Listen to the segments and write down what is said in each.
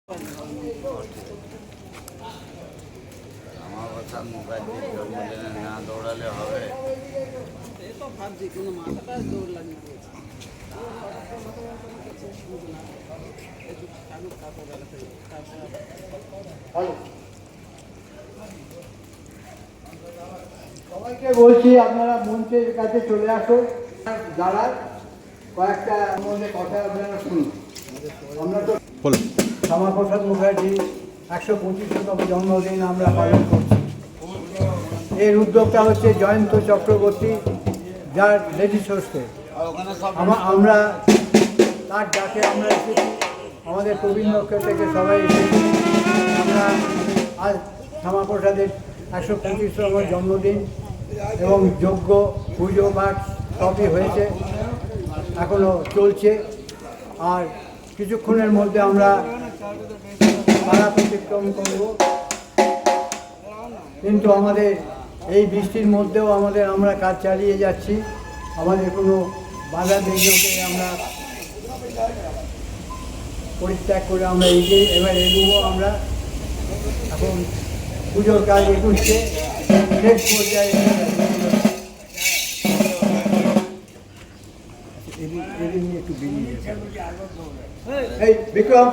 আমার কথা মুখার্জি জন্মদিনে না দৌড়ালে হবে। তো ভাবছি কোনো মাথাটা দৌড় লাগিয়ে দিয়েছে। সবাইকে বলছি আপনারা মঞ্চের কাছে চলে আসুন। যারা কয়েকটা মধ্যে কথা আপনারা শুনুন। আমরা তো শ্যামাপ্রসাদ মুখার্জি 125তম জন্মদিন আমরা পালন করছি। এর উদ্যোগটা হচ্ছে জয়ন্ত চক্রবর্তী, যার লেডিস হোস্টেল। আমরা তার ডাকে আমরা এসেছি, আমাদের প্রবীণ লক্ষ্য থেকে সবাই এসেছি। আমরা আজ শ্যামাপ্রসাদের 125তম জন্মদিন এবং যজ্ঞ পুজো পাঠ সবই হয়েছে, এখনও চলছে। আর কিছুক্ষণের মধ্যে আমরা পাড়া প্রতিক্রম করব। কিন্তু আমাদের এই বৃষ্টির মধ্যেও আমরা কাজ চালিয়ে যাচ্ছি। আমাদের কোনো বাধা বিঘ্নকে আমরা পরিত্যাগ করে আমরা এবার এগোবো। আমরা এখন পুজোর কাজ এগোচ্ছে, শেষ পর্যায়ে একটু বেরিয়ে এই বিক্রম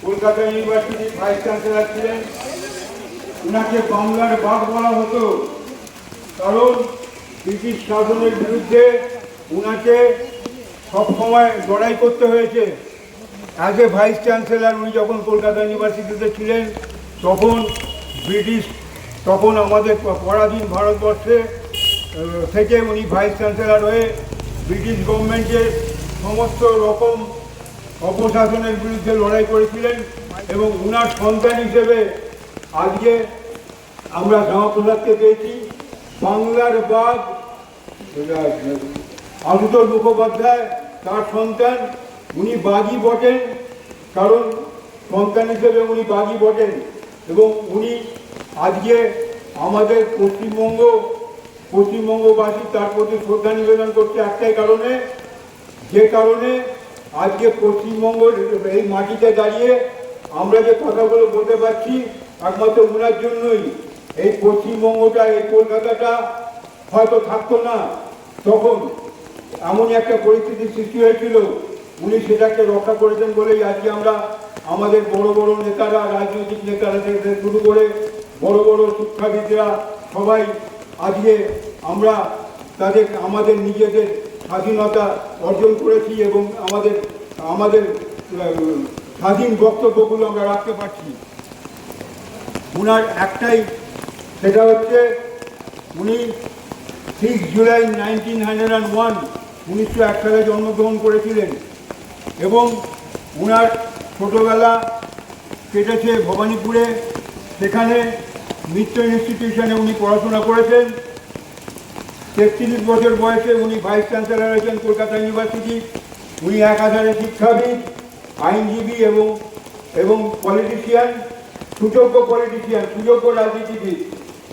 কলকাতা ইউনিভার্সিটির ভাইস চ্যান্সেলর ছিলেন। উনাকে বাংলার বাঘ বলা হতো, কারণ ব্রিটিশ শাসনের বিরুদ্ধে উনাকে সবসময় লড়াই করতে হয়েছে। অ্যাজ এ ভাইস চ্যান্সেলর উনি যখন কলকাতা ইউনিভার্সিটিতে ছিলেন তখন আমাদের পরাধীন ভারতবর্ষে থেকে উনি ভাইস চ্যান্সেলর হয়ে ব্রিটিশ গভর্নমেন্টের সমস্ত রকম অপশাসনের বিরুদ্ধে লড়াই করেছিলেন এবং উনার সন্তান হিসেবে আজকে আমরা শ্যামাপ্রসাদকে পেয়েছি। বাংলার বাঘ আশুতোষ মুখোপাধ্যায় তার সন্তান, উনি বাঘই বটেন, কারণ সন্তান হিসেবে উনি বাঘই বটেন এবং উনি আজকে আমাদের পশ্চিমবঙ্গবাসী তার প্রতি শ্রদ্ধা নিবেদন করছে একটাই কারণে, যে কারণে আজকে পশ্চিমবঙ্গের এই মাটিতে দাঁড়িয়ে আমরা যে কথাগুলো বলতে পারছি একমাত্র ওনার জন্যই। এই পশ্চিমবঙ্গটা, এই কলকাতাটা হয়তো থাকতো না, তখন এমনই একটা পরিস্থিতির সৃষ্টি হয়েছিল, উনি সেটাকে রক্ষা করেছেন বলেই আজকে আমরা আমাদের বড় বড় নেতারা, রাজনৈতিক নেতারা থেকে শুরু করে বড় বড় শিক্ষাবিদরা সবাই আজকে আমরা আমাদের নিজেদের স্বাধীনতা অর্জন করেছি এবং আমাদের স্বাধীন বক্তব্যগুলো আমরা রাখতে পারছি। উনার একটাই, সেটা হচ্ছে উনি 6 জুলাই 1901 সালে জন্মগ্রহণ করেছিলেন এবং উনার ছোটোবেলা কেটেছে ভবানীপুরে। সেখানে মিত্র ইনস্টিটিউশনে উনি পড়াশোনা করেছেন। 33 বছর বয়সে উনি ভাইস চ্যান্সেলর হয়েছেন কলকাতা ইউনিভার্সিটি। উনি একাধারে শিক্ষাবিদ, আইনজীবী এবং পলিটিশিয়ান, সুযোগ্য পলিটিশিয়ান, সুযোগ্য রাজনীতিবিদ।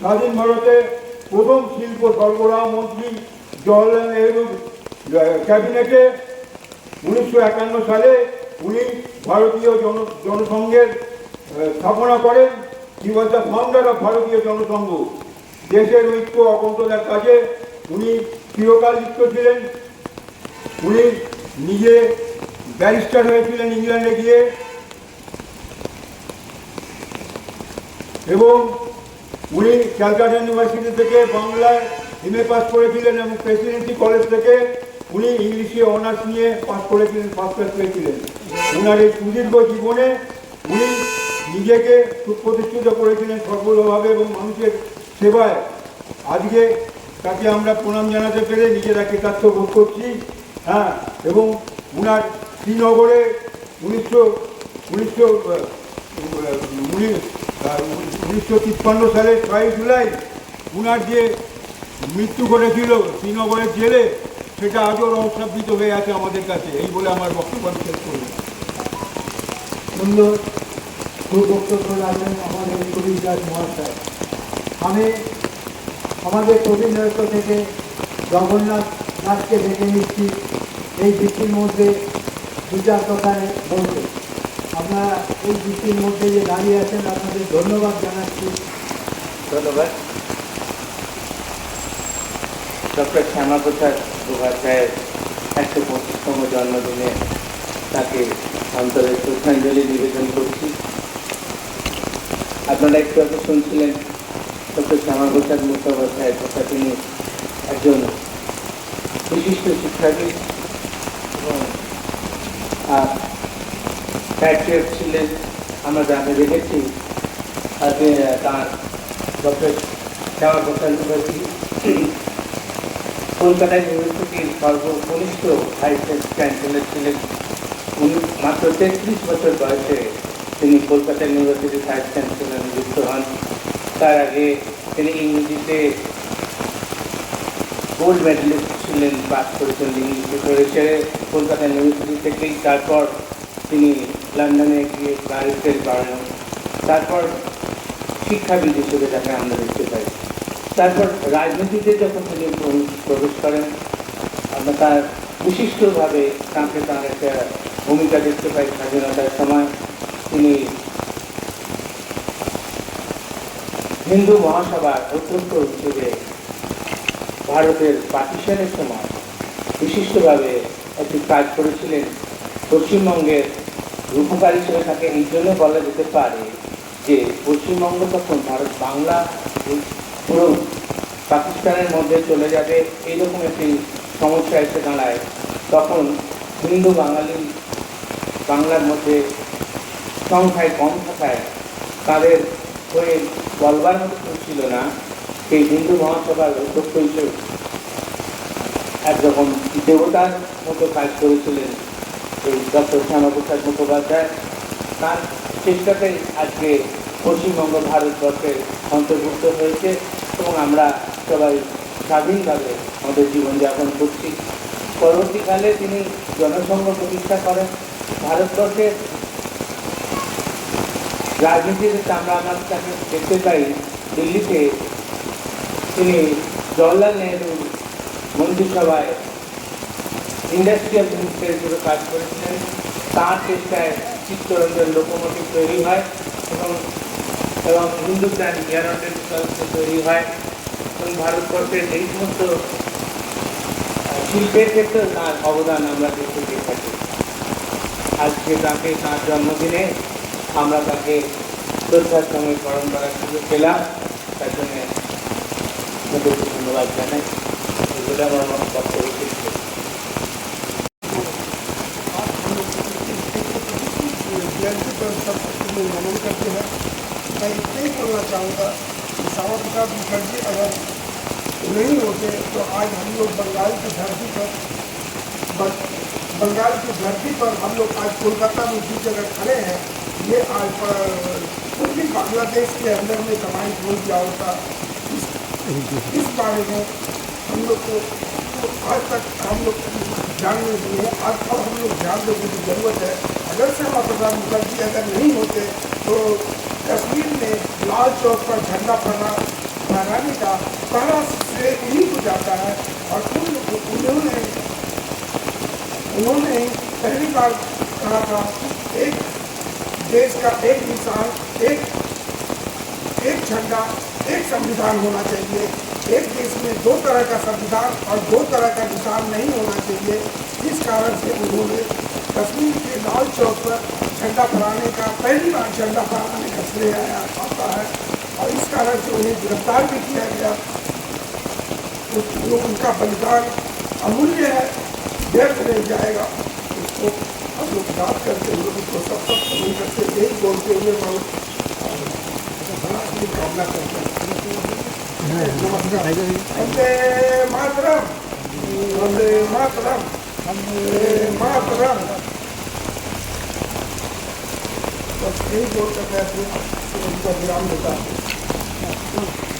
স্বাধীন ভারতে প্রথম শিল্প সরবরাহ মন্ত্রী জওহরলাল নেহরুর ক্যাবিনেটে 1951 সালে উনি ভারতীয় জনসংঘের স্থাপনা করেন। হি ওয়াজ দ্য ফাউন্ডার অফ ভারতীয় জনসংঘ। দেশের ঐক্য অখণ্ডতার কাজে উনি চিরকাল লিপ্ত ছিলেন। উনি নিজে ব্যারিস্টার হয়েছিলেন ইংল্যান্ডে গিয়ে, এবং উনি ক্যালকাটা ইউনিভার্সিটি থেকে বাংলায় MA পাস করেছিলেন এবং প্রেসিডেন্সি কলেজ থেকে উনি ইংলিশে অনার্স নিয়ে পাস করেছিলেন, ফার্স্ট ক্লাস পেয়েছিলেন। ওনার এই সুদীর্ঘ জীবনে উনি নিজেকে সুপ্রতিষ্ঠিত করেছিলেন সফলভাবে এবং মানুষের সেবায়। আজকে তাকে আমরা প্রণাম জানাতে পেরে নিজেরা কৃতার্থ বোধ করছি। হ্যাঁ, এবং ওনার শ্রীনগরে 1953 সালের 6 জুলাই ওনার যে মৃত্যু ঘটেছিল শ্রীনগরের জেলে, সেটা আজও রহস্যাবৃত হয়ে আছে আমাদের কাছে। এই বলে আমার বক্তব্য আমি শেষ করলাম। সুন্দর সুবক্তব্য রাখলেন আমাদের কবির দাস মহাশয়। আমি আমাদের প্রতিনিয়ত থেকে জগন্নাথ দাসকে ডেকে নিচ্ছি এই বৃষ্টির মধ্যে দু চার কথায় বলতে। আপনারা এই বৃষ্টির মধ্যে যে দাঁড়িয়ে আছেন, আপনাদের ধন্যবাদ জানাচ্ছি। ধন্যবাদ। ডক্টর শ্যামাপ্রসাদ মুখোপাধ্যায়ের 125তম জন্মদিনে তাকে অন্তরের শ্রদ্ধাঞ্জলি নিবেদন করছি। আপনারা একটু আগে শুনছিলেন ডক্টর শ্যামাপ্রসাদ মুখোপাধ্যায়ের কথা। তিনি একজন বিশিষ্ট শিক্ষাবিদ এবং প্যাট্রিয়ট ছিলেন। আমরা গ্রামে দেখেছি তার ডক্টর শ্যামাপ্রসাদ মুখার্জি কলকাতা ইউনিভার্সিটির সর্বকনিষ্ঠ ভাইস চ্যান্সেলর ছিলেন। উনি মাত্র 33 বছর বয়সে তিনি কলকাতা ইউনিভার্সিটির ভাইস চ্যান্সেলর নিযুক্ত হন। তার আগে তিনি ইংরেজিতে গোল্ড মেডেলিস্ট ছিলেন, পাস করেছেন ইংলিশ লিটারেচারে কলকাতা ইউনিভার্সিটি থেকেই। তারপর তিনি লন্ডনে গিয়ে ব্যারিস্টারি করেন। তারপর শিক্ষাবিদ হিসেবে তাকে আমরা দেখতে পাই। তারপর রাজনীতিতে যখন তিনি প্রবেশ করেন, আমরা তার বিশিষ্টভাবে তাঁকে তাঁর একটা ভূমিকা দেখতে পাই। স্বাধীনতার সময় তিনি হিন্দু মহাসভার অধ্যক্ষ হিসেবে ভারতের পার্টিশনের সময় বিশিষ্টভাবে একটি কাজ করেছিলেন। পশ্চিমবঙ্গের রূপকার হিসেবে তাকে এই জন্য বলা যেতে পারে যে পশ্চিমবঙ্গ তখন বাংলা পুরো পাকিস্তানের মধ্যে চলে যাবে, এইরকম একটি সমস্যা এসে দাঁড়ায়। তখন হিন্দু বাঙালি বাংলার মধ্যে সংখ্যায় কম থাকায় তাদের হয়ে বলবার মতো কেউ ছিল না। সেই হিন্দু মহাসভার অধ্যক্ষ হিসেবে একরকম দেবতার মতো কাজ করেছিলেন এই ডক্টর শ্যামাপ্রসাদ মুখোপাধ্যায়। তার চেষ্টাতেই আজকে পশ্চিমবঙ্গ ভারতবর্ষের অন্তর্ভুক্ত হয়েছে এবং আমরা সবাই স্বাধীনভাবে আমাদের জীবনযাপন করছি। পরবর্তীকালে তিনি জনসংঘ প্রতিষ্ঠা করেন। ভারতবর্ষের রাজনীতিতে আমরা তাকে দেখতে পাই দিল্লিতে তিনি জওহরলাল নেহরুর মন্ত্রিসভায় ইন্ডাস্ট্রিয়াল মিনিস্টার হিসেবে কাজ করেছিলেন। তাঁর চেষ্টায় চিত্তরঞ্জন লোকোমোটিভ তৈরি হয় এবং হিন্দুস্তান এয়ারোনটিক্যাল তৈরি হয় এবং ভারতবর্ষের এই সমস্ত শিল্পের ক্ষেত্রে তাঁর অবদান আমরা দেখতে পেয়ে থাকি। আজকে তাকে তাঁর জন্মদিনে আমরা তাকে শ্রদ্ধার সঙ্গে স্মরণ করার সুযোগ পেলাম। তার জন্য ধন্যবাদ জানাই। এগুলো আমার বক্তব্য শেষ করি। नमन करते हैं। मैं इतना ही बोलना चाहूँगा कि श्यामाप्रसाद मुखर्जी अगर नहीं होते तो आज हम लोग बंगाल की धरती पर बंगाल की धरती पर हम लोग आज कोलकाता में जिस जगह खड़े हैं, ये आज पूर्वी बांग्लादेश के अंदर में कमाई हो गया होता। इस बारे में हम लोग को तो आज तक हम लोग जानने नहीं है। आज अब हम लोग ध्यान देने की जरूरत है। अगर श्यामा प्रसाद मुखर्जी अगर नहीं होते तो कश्मीर में लाल चौक पर झंडा फहराने का पहला श्रेय उन्हीं को जाता है। और उन्होंने पहली बार कहा था एक देश का एक इंसान, एक झंडा, एक संविधान होना चाहिए। एक देश में दो तरह का संविधान और दो तरह का निशान नहीं होना चाहिए। इस कारण से उन्होंने कश्मीर के लाल चौक पर झंडा फहराने का, पहली बार झंडा फहराने का श्रेय आता है। और इस कारण से उन्हें गिरफ्तार भी किया गया। उनका बलिदान अमूल्य है, व्यर्थ नहीं जाएगा। उसको हम लोग याद करते हुए उसको सब कबूल करते, यही बोलते हुए बहुत भला की कामना करते हैं। नमस्कार। वंदे मातरम, वंदे मातरम, वंदे मातरम। बस यही बोल कर मैं उनका विराम देता हूँ।